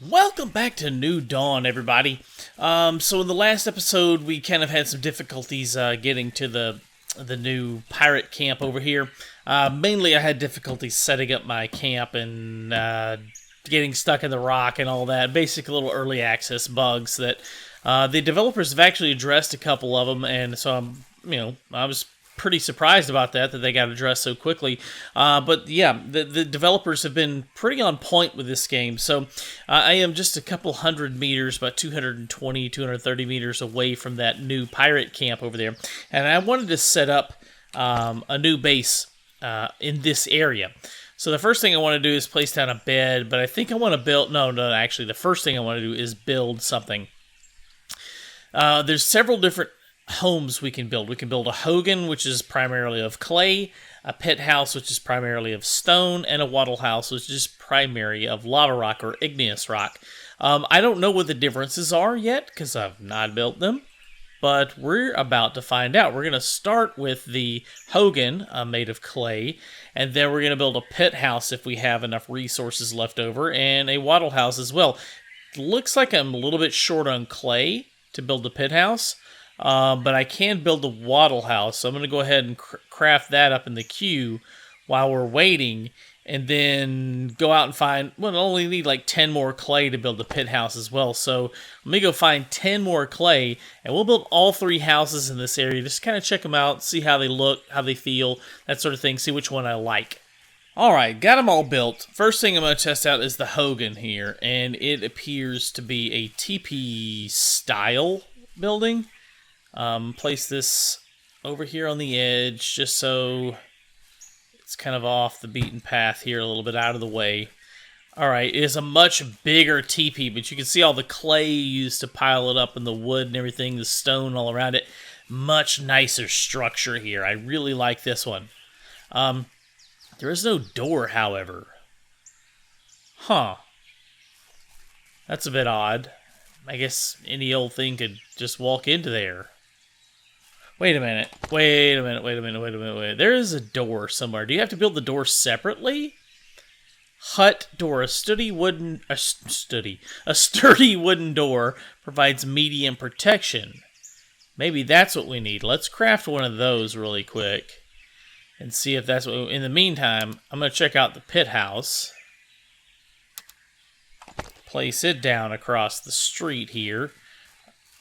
Welcome back to New Dawn, everybody. So in the last episode, we kind of had some difficulties getting to the new pirate camp over here. Mainly, I had difficulties setting up my camp and getting stuck in the rock and all that. Basic little early access bugs that the developers have actually addressed a couple of them, and so I was pretty surprised about that they got addressed so quickly. But yeah, the developers have been pretty on point with this game. So I am just a couple hundred meters, about 220, 230 meters away from that new pirate camp over there. And I wanted to set up a new base in this area. So the first thing I want to do is place down a bed, but I think I want to build... No, actually, the first thing I want to do is build something. There's several different homes we can build. We can build a hogan, which is primarily of clay, a pit house, which is primarily of stone, and a wattle house, which is primarily of lava rock or igneous rock. I don't know what the differences are yet, because I've not built them, but we're about to find out. We're going to start with the hogan, made of clay, and then we're going to build a pit house if we have enough resources left over, and a wattle house as well. Looks like I'm a little bit short on clay to build the pit house, but I can build the wattle house, so I'm going to go ahead and craft that up in the queue while we're waiting, and then go out and find... Well, I only need like 10 more clay to build the pit house as well, so let me go find 10 more clay, and we'll build all 3 houses in this area, just kind of check them out, see how they look, how they feel, that sort of thing, see which one I like. Alright, got them all built. First thing I'm going to test out is the hogan here, and it appears to be a TP-style building. Place this over here on the edge, just so it's kind of off the beaten path here, a little bit out of the way. Alright, it is a much bigger teepee, but you can see all the clay used to pile it up, and the wood and everything, the stone all around it. Much nicer structure here. I really like this one. There is no door, however. Huh. That's a bit odd. I guess any old thing could just walk into there. Wait a minute. There is a door somewhere. Do you have to build the door separately? Hut door. A sturdy wooden door provides medium protection. Maybe that's what we need. Let's craft one of those really quick and see if that's what... In the meantime, I'm going to check out the pit house. Place it down across the street here.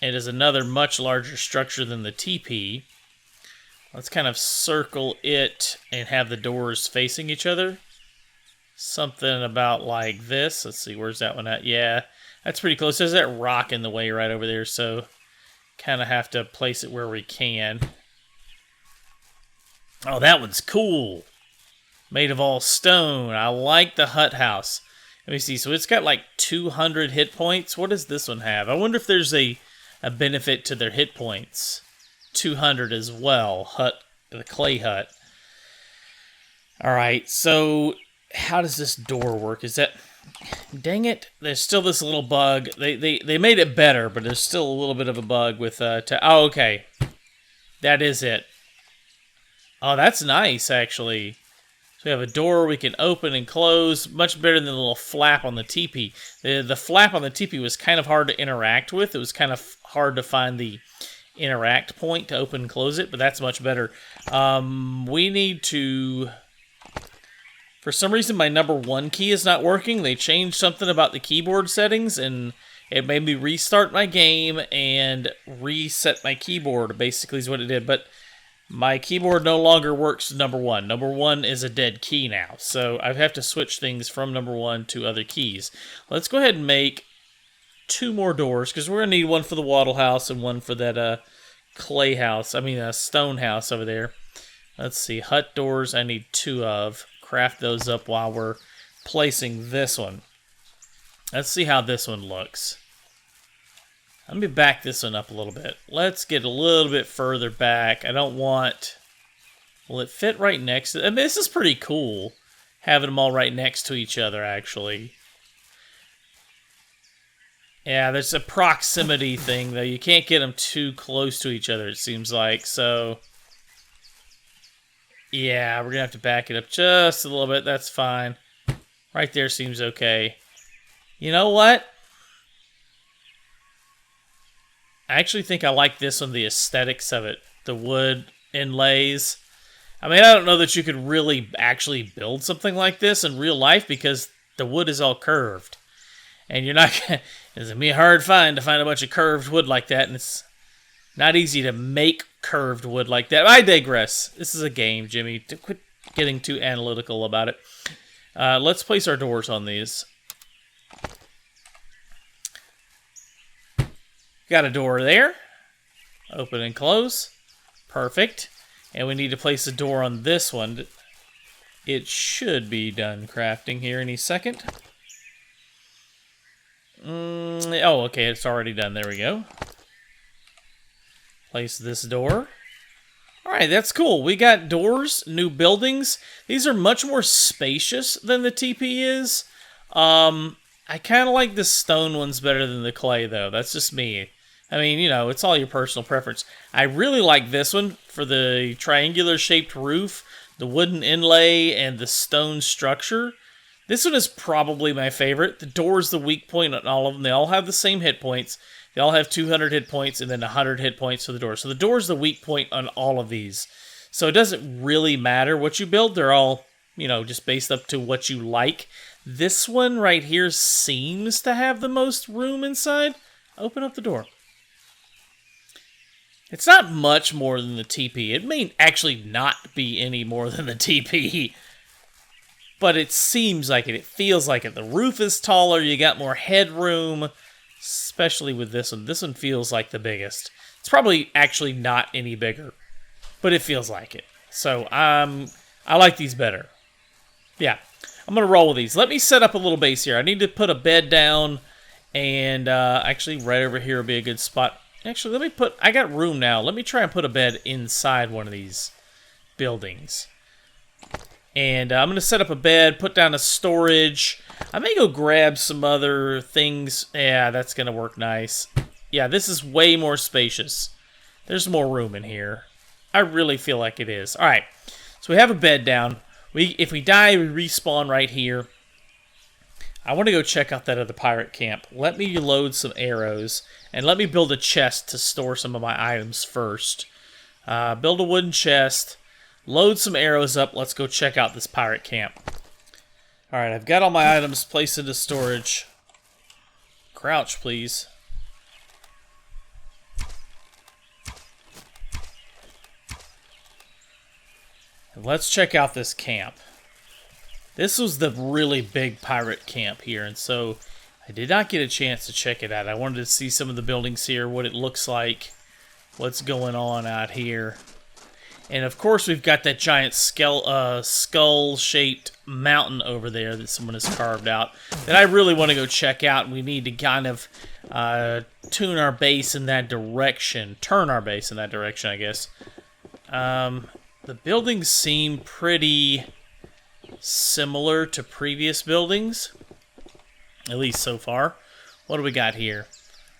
It is another much larger structure than the teepee. Let's kind of circle it and have the doors facing each other. Something about like this. Let's see, where's that one at? Yeah, that's pretty close. There's that rock in the way right over there, so kind of have to place it where we can. Oh, that one's cool. Made of all stone. I like the hut house. Let me see. So it's got like 200 hit points. What does this one have? I wonder if there's a benefit to their hit points. 200 as well. The clay hut. Alright, so how does this door work? Is that... Dang it. There's still this little bug. They made it better, but there's still a little bit of a bug with... Oh, okay. That is it. Oh, that's nice, actually. So we have a door we can open and close. Much better than the little flap on the teepee. The flap on the teepee was kind of hard to interact with. It was kind of hard to find the interact point to open and close it, but that's much better. We need to... For some reason, my number 1 key is not working. They changed something about the keyboard settings, and it made me restart my game and reset my keyboard, basically is what it did. But my keyboard no longer works number 1. Number 1 is a dead key now, so I have to switch things from number 1 to other keys. Let's go ahead and make 2 more doors, because we're going to need one for the wattle house and one for that clay house. Stone house over there. Let's see, hut doors I need 2 of. Craft those up while we're placing this one. Let's see how this one looks. Let me back this one up a little bit. Let's get a little bit further back. I don't want... Will it fit right next to... this is pretty cool, having them all right next to each other, actually. Yeah, there's a proximity thing, though. You can't get them too close to each other, it seems like, so... Yeah, we're going to have to back it up just a little bit. That's fine. Right there seems okay. You know what? I actually think I like this one, the aesthetics of it. The wood inlays. I mean, I don't know that you could really actually build something like this in real life because the wood is all curved. And you're not gonna, it's going to be a hard find to find a bunch of curved wood like that, and it's not easy to make curved wood like that. I digress. This is a game, Jimmy. Quit getting too analytical about it. Let's place our doors on these. Got a door there. Open and close. Perfect. And we need to place a door on this one. It should be done crafting here any second. Oh, okay, it's already done. There we go. Place this door. Alright, that's cool. We got doors, new buildings. These are much more spacious than the TP is. I kind of like the stone ones better than the clay, though. That's just me. I mean, you know, it's all your personal preference. I really like this one for the triangular-shaped roof, the wooden inlay, and the stone structure. This one is probably my favorite. The door is the weak point on all of them. They all have the same hit points. They all have 200 hit points and then 100 hit points for the door. So the door is the weak point on all of these. So it doesn't really matter what you build. They're all, you know, just based up to what you like. This one right here seems to have the most room inside. Open up the door. It's not much more than the TP. It may actually not be any more than the TP. But it seems like it. It feels like it. The roof is taller. You got more headroom. Especially with this one. This one feels like the biggest. It's probably actually not any bigger. But it feels like it. So, I like these better. Yeah. I'm going to roll with these. Let me set up a little base here. I need to put a bed down. And, actually, right over here would be a good spot. Actually, let me put... I got room now. Let me try and put a bed inside one of these buildings. And I'm going to set up a bed, put down a storage. I may go grab some other things. Yeah, that's going to work nice. Yeah, this is way more spacious. There's more room in here. I really feel like it is. All right, so we have a bed down. If we die, we respawn right here. I want to go check out that other pirate camp. Let me load some arrows, and let me build a chest to store some of my items first. Build a wooden chest. Load some arrows up. Let's go check out this pirate camp. Alright, I've got all my items placed into storage. Crouch, please. And let's check out this camp. This was the really big pirate camp here, and so I did not get a chance to check it out. I wanted to see some of the buildings here, what it looks like, what's going on out here. And of course, we've got that giant skull-shaped mountain over there that someone has carved out that I really want to go check out. We need to kind of tune our base in that direction. Turn our base in that direction, I guess. The buildings seem pretty similar to previous buildings, at least so far. What do we got here?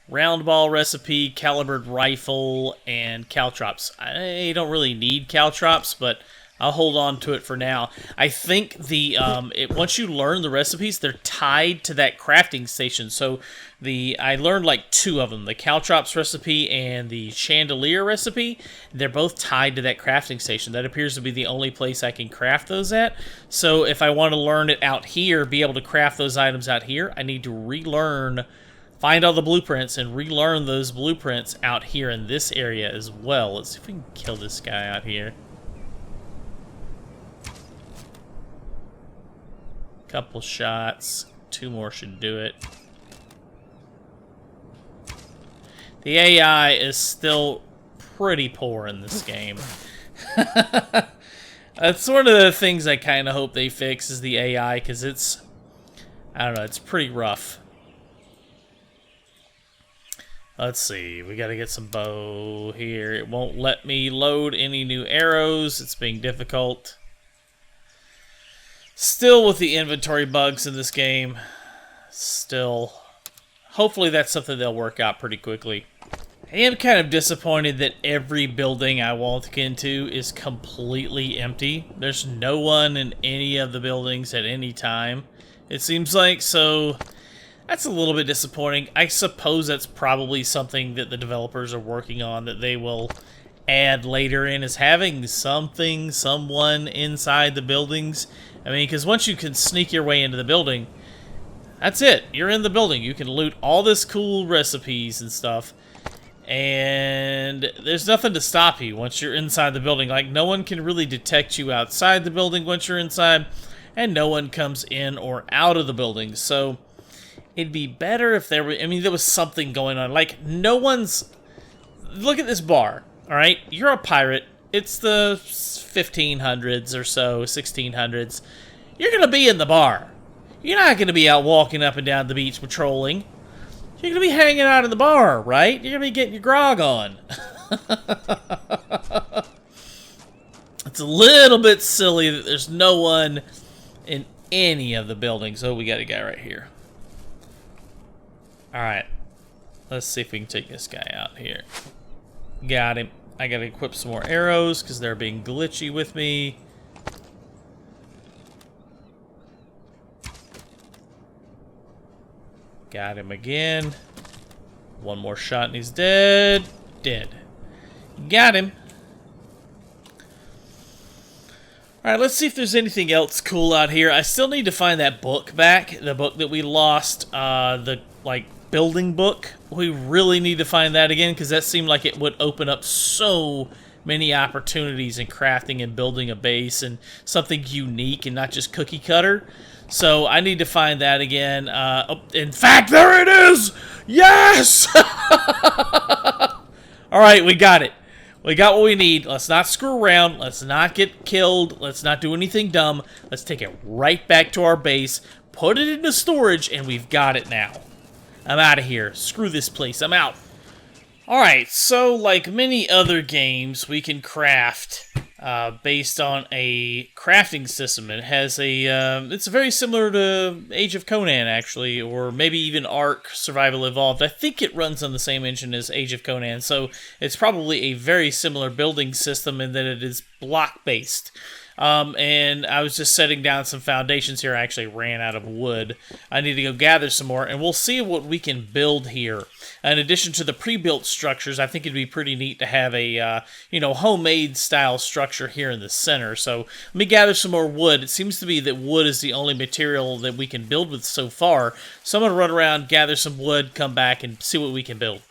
Round ball recipe, calibered rifle, and caltrops. I don't really need caltrops, but I'll hold on to it for now. I think the once you learn the recipes, they're tied to that crafting station. So I learned like two of them, the caltrops recipe and the chandelier recipe. They're both tied to that crafting station. That appears to be the only place I can craft those at. So if I want to learn it out here, be able to craft those items out here, I need to relearn, find all the blueprints and relearn those blueprints out here in this area as well. Let's see if we can kill this guy out here. Couple shots. 2 more should do it. The AI is still pretty poor in this game. That's one of the things I kind of hope they fix is the AI, because it's, I don't know, it's pretty rough. Let's see, we got to get some bow here. It won't let me load any new arrows. It's being difficult. Still with the inventory bugs in this game. Still. Hopefully that's something they'll work out pretty quickly. I am kind of disappointed that every building I walk into is completely empty. There's no one in any of the buildings at any time, it seems like. So That's a little bit disappointing. I suppose that's probably something that the developers are working on that they will add later in, is having someone inside the buildings. I mean, because once you can sneak your way into the building, that's it. You're in the building. You can loot all this cool recipes and stuff. And there's nothing to stop you once you're inside the building. Like, no one can really detect you outside the building once you're inside, and no one comes in or out of the building. So it'd be better if there was something going on. Like, no one's... Look at this bar, all right? You're a pirate. It's the 1500s or so, 1600s. You're going to be in the bar. You're not going to be out walking up and down the beach patrolling. You're going to be hanging out in the bar, right? You're going to be getting your grog on. It's a little bit silly that there's no one in any of the buildings. Oh, we got a guy right here. Alright. Let's see if we can take this guy out here. Got him. I got to equip some more arrows because they're being glitchy with me. Got him again. One more shot and he's dead. Dead. Got him. Alright, let's see if there's anything else cool out here. I still need to find that book back. The book that we lost. The, building book. We really need to find that again because that seemed like it would open up so many opportunities in crafting and building a base and something unique and not just cookie cutter. So I need to find that again. In fact, there it is! Yes! Alright, we got it. We got what we need. Let's not screw around. Let's not get killed. Let's not do anything dumb. Let's take it right back to our base, put it into storage, and we've got it now. I'm out of here. Screw this place. I'm out. Alright, so like many other games, we can craft based on a crafting system. It has it's very similar to Age of Conan, actually, or maybe even Ark Survival Evolved. I think it runs on the same engine as Age of Conan, so it's probably a very similar building system in that it is block-based. And I was just setting down some foundations here. I actually ran out of wood. I need to go gather some more, and we'll see what we can build here. In addition to the pre-built structures, I think it'd be pretty neat to have a, homemade style structure here in the center. So let me gather some more wood. It seems to be that wood is the only material that we can build with so far. So I'm going to run around, gather some wood, come back, and see what we can build.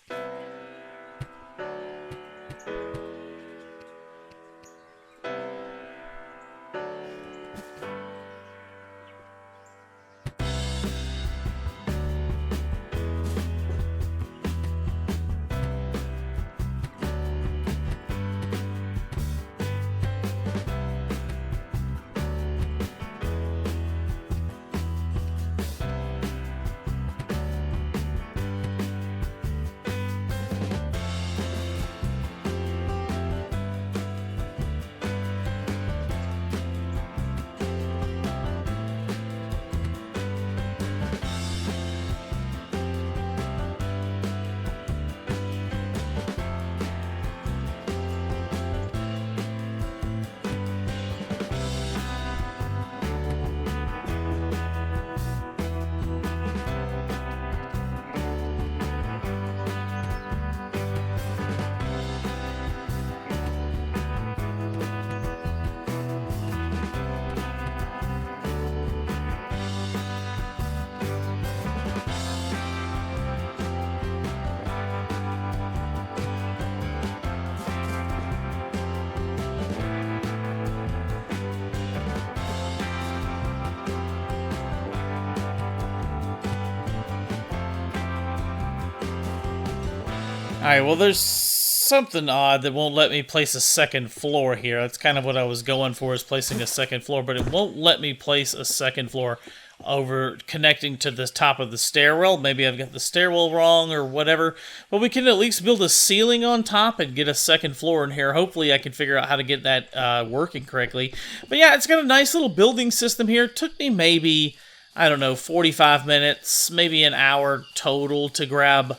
Alright, well there's something odd that won't let me place a second floor here. That's kind of what I was going for, is placing a second floor, but it won't let me place a second floor over connecting to the top of the stairwell. Maybe I've got the stairwell wrong or whatever, but we can at least build a ceiling on top and get a second floor in here. Hopefully I can figure out how to get that working correctly. But yeah, it's got a nice little building system here. It took me maybe, I don't know, 45 minutes, maybe an hour total to grab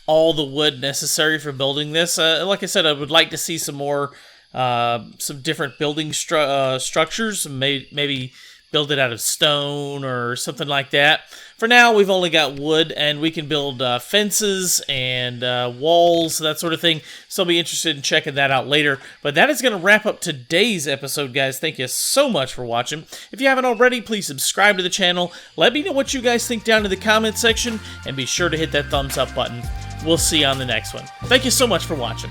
all the wood necessary for building this. Like I said, I would like to see some more, some different building structures, maybe build it out of stone or something like that. For now, we've only got wood, and we can build fences and walls, that sort of thing. So I'll be interested in checking that out later. But that is going to wrap up today's episode, guys. Thank you so much for watching. If you haven't already, please subscribe to the channel. Let me know what you guys think down in the comment section, and be sure to hit that thumbs up button. We'll see you on the next one. Thank you so much for watching.